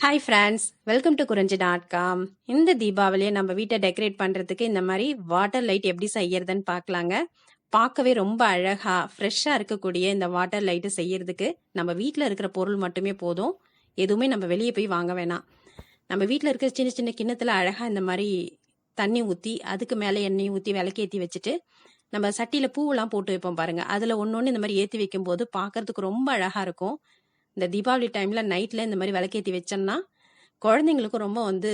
Hi friends, welcome to குறிஞ்சி.com. இந்த தீபாவளியை நம்ம வீட்டை டெக்கரேட் பண்ணுறதுக்கு இந்த மாதிரி வாட்டர் லைட் எப்படி செய்யறதுன்னு பார்க்கலாங்க. பார்க்கவே ரொம்ப அழகாக ஃப்ரெஷ்ஷாக இருக்கக்கூடிய இந்த வாட்டர் லைட்டு செய்யறதுக்கு நம்ம வீட்டில் இருக்கிற பொருள் மட்டுமே போதும். எதுவுமே நம்ம வெளியே போய் வாங்க வேணாம். நம்ம வீட்டில் இருக்கிற சின்ன சின்ன கிண்ணத்தில் அழகாக இந்த மாதிரி தண்ணி ஊற்றி அதுக்கு மேலே எண்ணெய் ஊற்றி விளக்கேற்றி வச்சுட்டு நம்ம சட்டியில் பூவெல்லாம் போட்டு வைப்போம் பாருங்கள். அதில் ஒன்று ஒன்று இந்த மாதிரி ஏற்றி வைக்கும்போது பார்க்கறதுக்கு ரொம்ப அழகாக இருக்கும். இந்த தீபாவளி டைமில் நைட்டில் இந்த மாதிரி விளக்கேற்றி வச்சோம்னா குழந்தைங்களுக்கும் ரொம்ப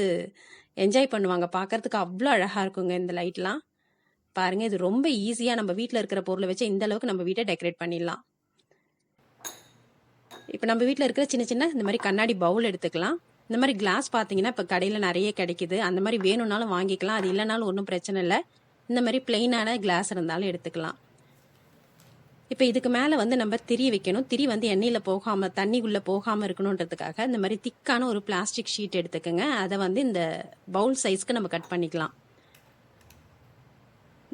என்ஜாய் பண்ணுவாங்க. பார்க்கறதுக்கு அவ்வளோ அழகாக இருக்குங்க இந்த லைட்லாம். பாருங்கள், இது ரொம்ப ஈஸியாக நம்ம வீட்டில் இருக்கிற பொருளை வச்சு இந்த அளவுக்கு நம்ம வீட்டை டெக்கரேட் பண்ணிடலாம். இப்போ நம்ம வீட்டில் இருக்கிற சின்ன சின்ன இந்த மாதிரி கண்ணாடி பவுல் எடுத்துக்கலாம். இந்த மாதிரி கிளாஸ் பார்த்தீங்கன்னா இப்போ கடையில் நிறைய கிடைக்குது. அந்த மாதிரி வேணும்னாலும் வாங்கிக்கலாம். அது இல்லைனாலும் ஒன்றும் பிரச்சனை இல்லை. இந்த மாதிரி பிளெயினான கிளாஸ் இருந்தாலும் எடுத்துக்கலாம். இப்போ இதுக்கு மேலே நம்ம திரி வைக்கணும். திரி எண்ணெயில் போகாமல் தண்ணி உள்ளே போகாமல் இருக்கணுன்றதுக்காக இந்த மாதிரி திக்கான ஒரு பிளாஸ்டிக் ஷீட் எடுத்துக்கோங்க. அதை இந்த பவுல் சைஸ்க்கு நம்ம கட் பண்ணிக்கலாம்.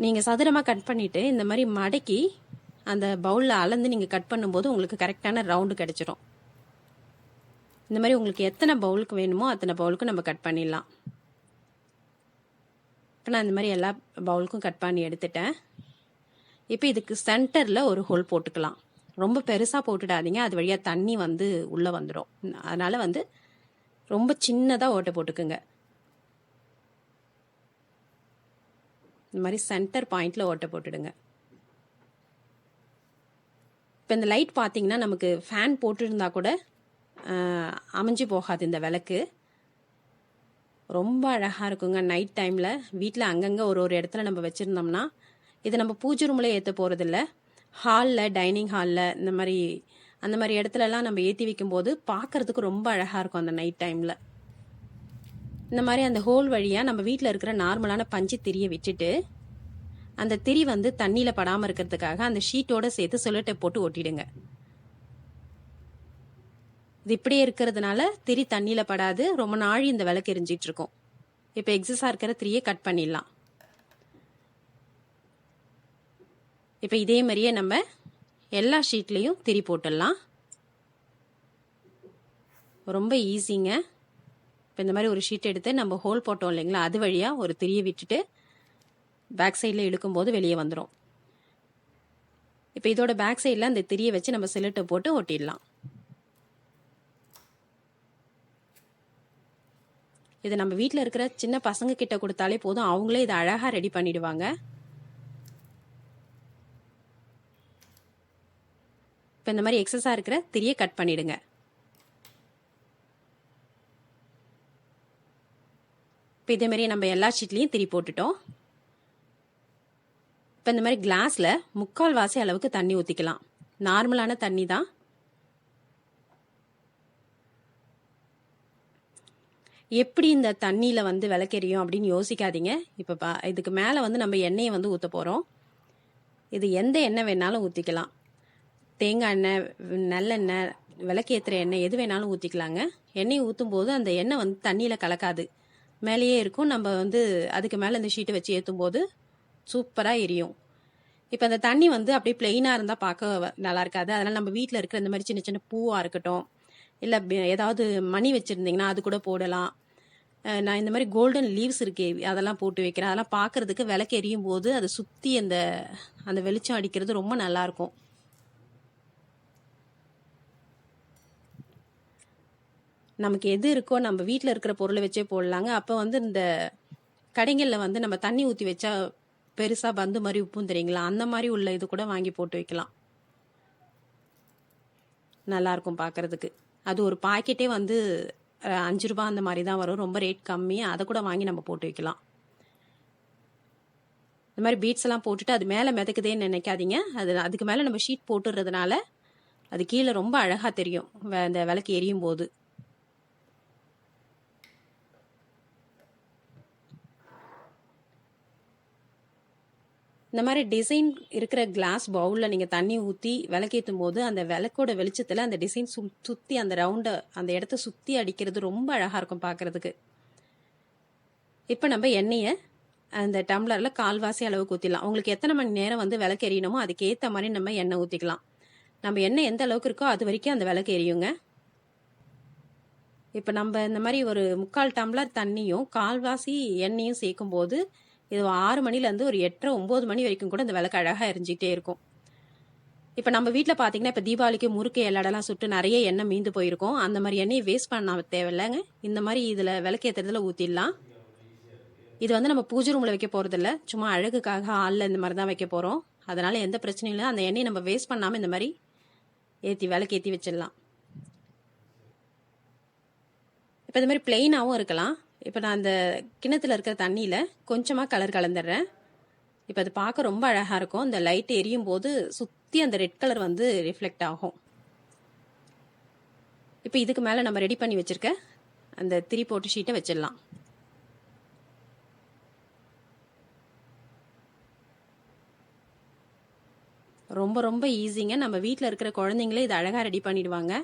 நீங்கள் சதுரமாக கட் பண்ணிவிட்டு இந்த மாதிரி மடக்கி அந்த பவுலில் அளந்து நீங்கள் கட் பண்ணும்போது உங்களுக்கு கரெக்டான ரவுண்டு கிடச்சிரும். இந்த மாதிரி உங்களுக்கு எத்தனை பவுலுக்கு வேணுமோ அத்தனை பவுலுக்கும் நம்ம கட் பண்ணிடலாம். இப்போ நான் இந்த மாதிரி எல்லா பவுலுக்கும் கட் பண்ணி எடுத்துட்டேன். இப்போ இதுக்கு சென்டரில் ஒரு ஹோல் போட்டுக்கலாம். ரொம்ப பெருசாக போட்டுடாதீங்க, அது வழியாக தண்ணி உள்ளே வந்துடும். அதனால் ரொம்ப சின்னதாக ஓட்டை போட்டுக்குங்க. இந்த மாதிரி சென்டர் பாயிண்டில் ஓட்டை போட்டுடுங்க. இப்போ இந்த லைட் பார்த்தீங்கன்னா நமக்கு ஃபேன் போட்டுருந்தா கூட அமைஞ்சு போகாது. இந்த விளக்கு ரொம்ப அழகாக இருக்குங்க. நைட் டைமில் வீட்டில் அங்கங்கே ஒரு இடத்துல நம்ம வச்சுருந்தோம்னா, இதை நம்ம பூஜை ரூமில் ஏற்ற போகிறதில்ல, ஹாலில், டைனிங் ஹாலில் அந்த மாதிரி இடத்துலலாம் நம்ம ஏற்றி வைக்கும்போது பார்க்குறதுக்கு ரொம்ப அழகாக இருக்கும் அந்த நைட் டைமில். இந்த மாதிரி அந்த ஹோல் வழியாக நம்ம வீட்டில் இருக்கிற நார்மலான பஞ்சு திரியை விட்டுட்டு அந்த திரி தண்ணியில் படாமல் இருக்கிறதுக்காக அந்த ஷீட்டோடு சேர்த்து செல்லோட்டை போட்டு ஒட்டிடுங்க. இது இப்படியே இருக்கிறதுனால திரி தண்ணியில் படாது, ரொம்ப நாள் இந்த விளக்கு எரிஞ்சிட்ருக்கும். இப்போ எக்ஸஸாக இருக்கிற திரியை கட் பண்ணிடலாம். இப்போ இதே மாதிரியே நம்ம எல்லா ஷீட்லேயும் திரி போட்டுடலாம். ரொம்ப ஈஸிங்க. இப்போ இந்த மாதிரி ஒரு ஷீட் எடுத்து நம்ம ஹோல் போட்டோம் இல்லைங்களா, அது வழியாக ஒரு திரியை விட்டுட்டு பேக் சைடில் இழுக்கும்போது வெளியே வந்துடும். இப்போ இதோட பேக் சைடில் அந்த திரியை வச்சு நம்ம சிலட்டை போட்டு ஒட்டிடலாம். இது நம்ம வீட்டில் இருக்கிற சின்ன பசங்க கிட்ட கொடுத்தாலே போதும், அவங்களே இதை அழகாக ரெடி பண்ணிடுவாங்க. இப்போ இந்த மாதிரி எக்ஸஸாக இருக்கிற திரியை கட் பண்ணிடுங்க. இப்போ இதே மாதிரி நம்ம எல்லா ஷீட்லேயும் திரி போட்டுட்டோம். இப்போ இந்த மாதிரி கிளாஸில் 3/4 வாசி அளவுக்கு தண்ணி ஊற்றிக்கலாம். நார்மலான தண்ணி தான். எப்படி இந்த தண்ணியில் விளக்கெரியும் அப்படின்னு யோசிக்காதீங்க. இப்போ இதுக்கு மேலே நம்ம எண்ணெயை ஊற்ற போகிறோம். இது எந்த எண்ணெய் வேணாலும் ஊற்றிக்கலாம். தேங்காய் எண்ணெய், நல்லெண்ணெய், விளக்கேற்றுற எண்ணெய் எது வேணாலும் ஊற்றிக்கலாங்க. எண்ணெய் ஊற்றும் போது அந்த எண்ணெய் தண்ணியில் கலக்காது, மேலேயே இருக்கும். நம்ம அதுக்கு மேலே இந்த ஷீட்டை வச்சு ஏற்றும் போது சூப்பராக எரியும். இப்போ அந்த தண்ணி அப்படியே பிளெயினாக இருந்தால் பார்க்க நல்லா இருக்காது. அதனால் நம்ம வீட்டில் இருக்கிற இந்த மாதிரி சின்ன சின்ன பூவாக இருக்கட்டும், இல்லை ஏதாவது மணி வச்சுருந்தீங்கன்னா அது கூட போடலாம். நான் இந்த மாதிரி கோல்டன் லீவ்ஸ் இருக்கு, அதெல்லாம் போட்டு வைக்கிறேன். அதெல்லாம் பார்க்குறதுக்கு விளக்கு எரியும் போது அதை சுற்றி அந்த வெளிச்சம் அடிக்கிறது ரொம்ப நல்லாயிருக்கும். நமக்கு எது இருக்கோ நம்ம வீட்டில் இருக்கிற பொருளை வச்சே போடலாங்க. அப்போ இந்த கடைகளில் நம்ம தண்ணி ஊற்றி வச்சா பெருசாக பந்து மாதிரி உப்பும் தெரியுங்களா, அந்த மாதிரி உள்ள இது கூட வாங்கி போட்டு வைக்கலாம். நல்லாயிருக்கும் பார்க்குறதுக்கு. அது ஒரு பாக்கெட்டே 5 ரூபா அந்த மாதிரி தான் வரும், ரொம்ப ரேட் கம்மி. அதை கூட வாங்கி நம்ம போட்டு வைக்கலாம். இந்த மாதிரி பீட்ஸ் எல்லாம் போட்டுட்டு அது மேலே மிதக்குதேன்னு நினைக்காதீங்க. அதுக்கு மேலே நம்ம ஷீட் போட்டுடுறதுனால அது கீழே ரொம்ப அழகாக தெரியும் இந்த விளக்கு எரியும் போது. இந்த மாதிரி டிசைன் இருக்கிற கிளாஸ் பவுலில் நீங்கள் தண்ணி ஊற்றி விளக்கேற்றும் போது அந்த விளக்கோட வெளிச்சத்தில் அந்த டிசைன் சுற்றி அந்த ரவுண்டை அந்த இடத்த சுற்றி அடிக்கிறது ரொம்ப அழகாக இருக்கும் பார்க்குறதுக்கு. இப்போ நம்ம எண்ணெயை அந்த டம்ளரில் 1/4 வாசி அளவுக்கு ஊற்றிடலாம். உங்களுக்கு எத்தனை மணி நேரம் விளக்கு எரியணுமோ அதுக்கேற்ற மாதிரி நம்ம எண்ணெய் ஊற்றிக்கலாம். நம்ம எண்ணெய் எந்த அளவுக்கு இருக்கோ அது வரைக்கும் அந்த விளக்கு எரியுங்க. இப்போ நம்ம இந்த மாதிரி ஒரு 3/4 டம்ளர் தண்ணியும் 1/4 எண்ணெயும் சேர்க்கும்போது இது 6 மணிலேருந்து ஒரு 8:30 9 மணி வரைக்கும் கூட இந்த விளக்கு அழகாக எரிஞ்சிக்கிட்டே இருக்கும். இப்போ நம்ம வீட்டில் பார்த்தீங்கன்னா இப்போ தீபாவளிக்கு முறுக்கு எல்லாடெல்லாம் சுட்டு நிறைய எண்ணெய் மீந்து போயிருக்கும். அந்த மாதிரி எண்ணெயை வேஸ்ட் பண்ண தேவையில்லைங்க. இந்த மாதிரி இதில் விளக்கு ஏற்றுறதுல ஊற்றிடலாம். இது வந்து நம்ம பூஜை ரூமில் வைக்க போகிறதில்ல, சும்மா அழகுக்காக ஹாலில் இந்த மாதிரி தான் வைக்க போகிறோம். அதனால் எந்த பிரச்சனையும் இல்லை. அந்த எண்ணெயை நம்ம வேஸ்ட் பண்ணாமல் இந்த மாதிரி விளக்கு ஏற்றி வச்சிடலாம். இப்போ இந்த மாதிரி பிளெயினாகவும் இருக்கலாம். இப்போ நான் அந்த கிணத்துல இருக்கிற தண்ணியில் கொஞ்சமாக கலர் கலந்துடுறேன். இப்போ அது பார்க்க ரொம்ப அழகாக இருக்கும். இந்த லைட் எரியும் போது சுற்றி அந்த ரெட் கலர் வந்து ரிஃப்ளெக்ட் ஆகும். இப்போ இதுக்கு மேலே நம்ம ரெடி பண்ணி வச்சுருக்க அந்த திரி போட்டு ஷீட்டை வச்சிடலாம். ரொம்ப ரொம்ப ஈஸிங்க. நம்ம வீட்டில் இருக்கிற குழந்தைங்களே இதை அழகாக ரெடி பண்ணிடுவாங்க.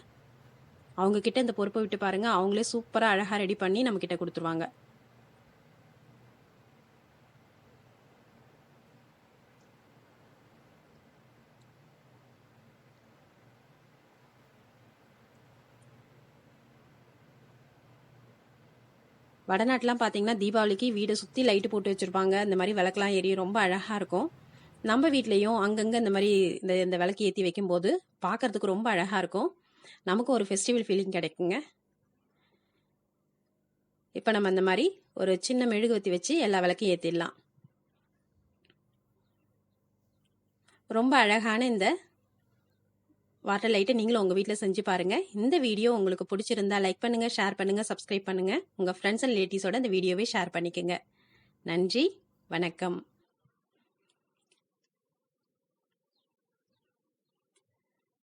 அவங்கக்கிட்ட இந்த பொறுப்பை விட்டு பாருங்கள், அவங்களே சூப்பராக அழகாக ரெடி பண்ணி நம்மக்கிட்ட கொடுத்துருவாங்க. வடநாட்டிலாம் பார்த்தீங்கன்னா தீபாவளிக்கு வீடை சுற்றி லைட்டு போட்டு வச்சுருப்பாங்க. இந்த மாதிரி விளக்கெலாம் எரியும், ரொம்ப அழகாக இருக்கும். நம்ம வீட்லேயும் அங்கங்கே இந்த மாதிரி இந்த விளக்கு ஏற்றி வைக்கும்போது பார்க்குறதுக்கு ரொம்ப அழகாக இருக்கும். நமக்கும் ஒரு ஃபெஸ்டிவல் ஃபீலிங் கிடைக்குங்க. இப்போ நம்ம இந்த மாதிரி ஒரு சின்ன மெழுகுவத்தி வச்சு எல்லா விளக்கையும் ஏற்றிடலாம். ரொம்ப அழகான இந்த வாட்டர் லைட்டை நீங்களும் உங்கள் வீட்டில் செஞ்சு பாருங்கள். இந்த வீடியோ உங்களுக்கு பிடிச்சிருந்தா லைக் பண்ணுங்கள், ஷேர் பண்ணுங்கள், சப்ஸ்கிரைப் பண்ணுங்கள். உங்கள் ஃப்ரெண்ட்ஸ் அண்ட் ரிலேட்டிவ்ஸோட இந்த வீடியோவை ஷேர் பண்ணிக்கோங்க. நன்றி, வணக்கம்.